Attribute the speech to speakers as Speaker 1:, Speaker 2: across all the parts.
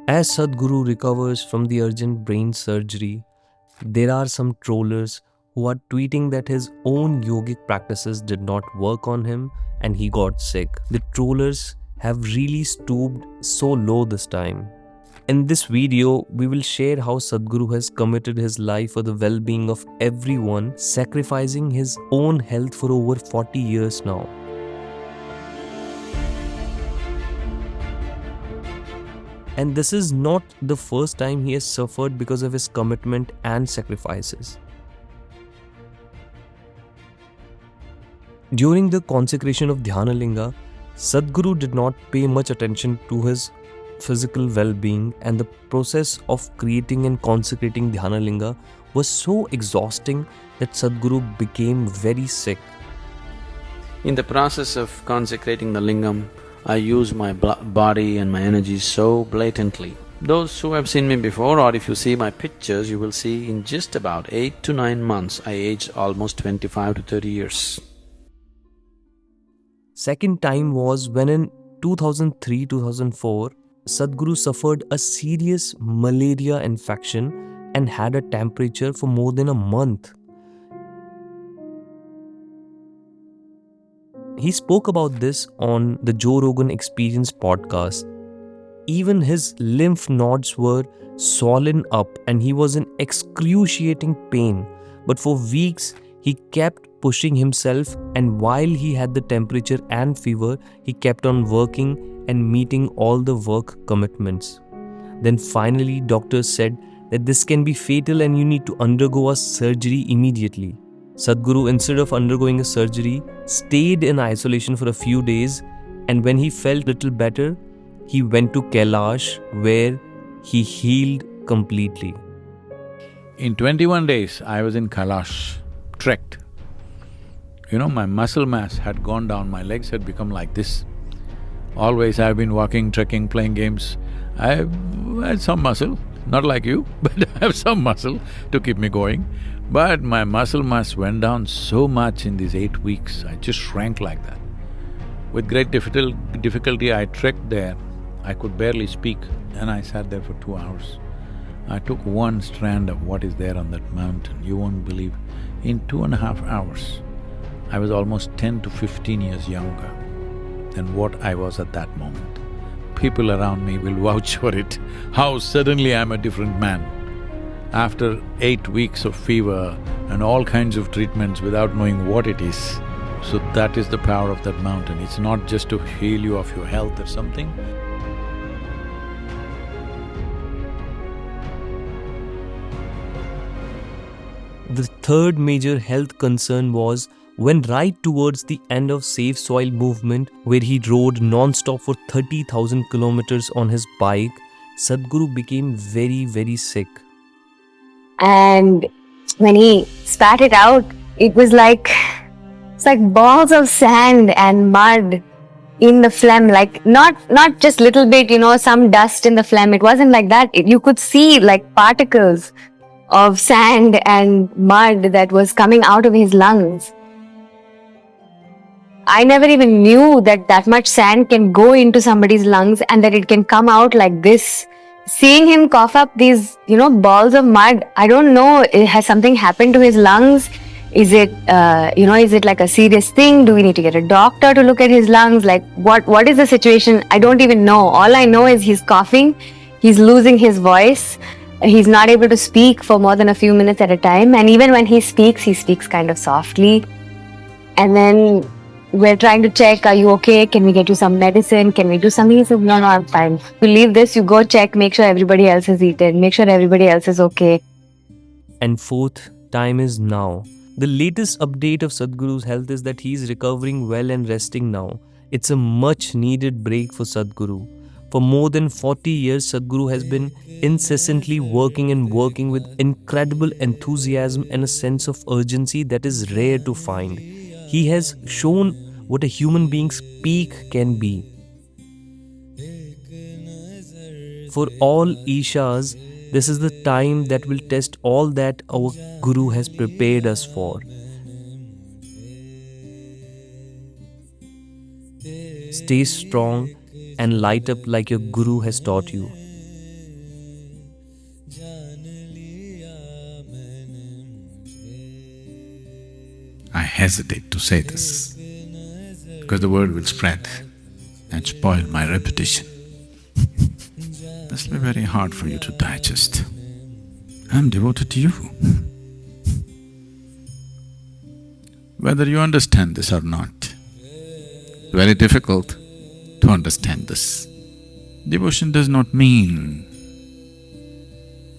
Speaker 1: As Sadhguru recovers from the urgent brain surgery, there are some trollers who are tweeting that his own yogic practices did not work on him and he got sick. The trollers have really stooped so low this time. In this video, we will share how Sadhguru has committed his life for the well-being of everyone, sacrificing his own health for over 40 years now. And this is not the first time he has suffered because of his commitment and sacrifices. During the consecration of Dhyanalinga, Sadhguru did not pay much attention to his physical well-being, and the process of creating and consecrating Dhyanalinga was so exhausting that Sadhguru became very sick.
Speaker 2: In the process of consecrating the lingam, I use my body and my energy so blatantly. Those who have seen me before, or if you see my pictures, you will see in just about 8 to 9 months, I aged almost 25 to 30 years.
Speaker 1: Second time was when in 2003-2004, Sadhguru suffered a serious malaria infection and had a temperature for more than a month. He spoke about this on the Joe Rogan Experience podcast. Even his lymph nodes were swollen up and he was in excruciating pain. But for weeks, he kept pushing himself, and while he had the temperature and fever, he kept on working and meeting all the work commitments. Then finally, doctors said that this can be fatal and you need to undergo a surgery immediately. Sadhguru, instead of undergoing a surgery, stayed in isolation for a few days, and when he felt little better, he went to Kailash, where he healed completely.
Speaker 3: In 21 days, I was in Kailash, trekked. My muscle mass had gone down, my legs had become like this. Always I've been walking, trekking, playing games. I've had some muscle, not like you, but I have some muscle to keep me going. But my muscle mass went down so much in these 8 weeks, I just shrank like that. With great difficulty, I trekked there. I could barely speak, and I sat there for 2 hours. I took one strand of what is there on that mountain. You won't believe, in 2.5 hours, I was almost 10 to 15 years younger than what I was at that moment. People around me will vouch for it, how suddenly I'm a different man. After 8 weeks of fever and all kinds of treatments without knowing what it is. So that is the power of that mountain. It's not just to heal you of your health or something.
Speaker 1: The third major health concern was when right towards the end of Safe Soil movement, where he rode non-stop for 30,000 kilometers on his bike, Sadhguru became very sick.
Speaker 4: And when he spat it out, it's like balls of sand and mud in the phlegm, like not just little bit, some dust in the phlegm. It wasn't like that. You could see like particles of sand and mud that was coming out of his lungs. I never even knew that much sand can go into somebody's lungs and that it can come out like this. Seeing him cough up these, balls of mud, I don't know, has something happened to his lungs? Is it, is it like a serious thing? Do we need to get a doctor to look at his lungs? Like, what is the situation? I don't even know. All I know is he's coughing, he's losing his voice, he's not able to speak for more than a few minutes at a time. And even when he speaks kind of softly. And then we're trying to check, are you okay? Can we get you some medicine? Can we do something? He said, no, I'm fine. You leave this, you go check, make sure everybody else has eaten, make sure everybody else is okay.
Speaker 1: And fourth time is now. The latest update of Sadhguru's health is that he is recovering well and resting now. It's a much needed break for Sadhguru. For more than 40 years, Sadhguru has been incessantly working with incredible enthusiasm and a sense of urgency that is rare to find. He has shown what a human being's peak can be. For all Ishas, this is the time that will test all that our Guru has prepared us for. Stay strong and light up like your Guru has taught you.
Speaker 3: hesitate to say this, because the word will spread and spoil my reputation. This will be very hard for you to digest. I'm devoted to you. Whether you understand this or not, it's very difficult to understand this. Devotion does not mean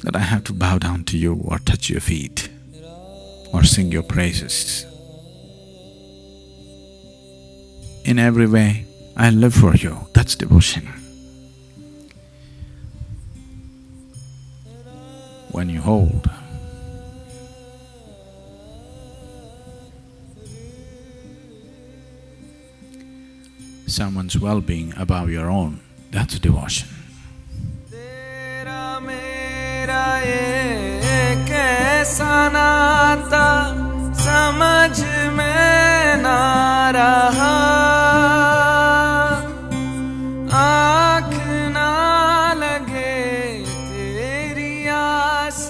Speaker 3: that I have to bow down to you or touch your feet or sing your praises. In every way, I live for you, that's devotion. When you hold someone's well-being above your own, that's devotion.
Speaker 5: तेरा मेरा ये कैसा नाता समझ में ना रहा, आँख ना लगे तेरी आस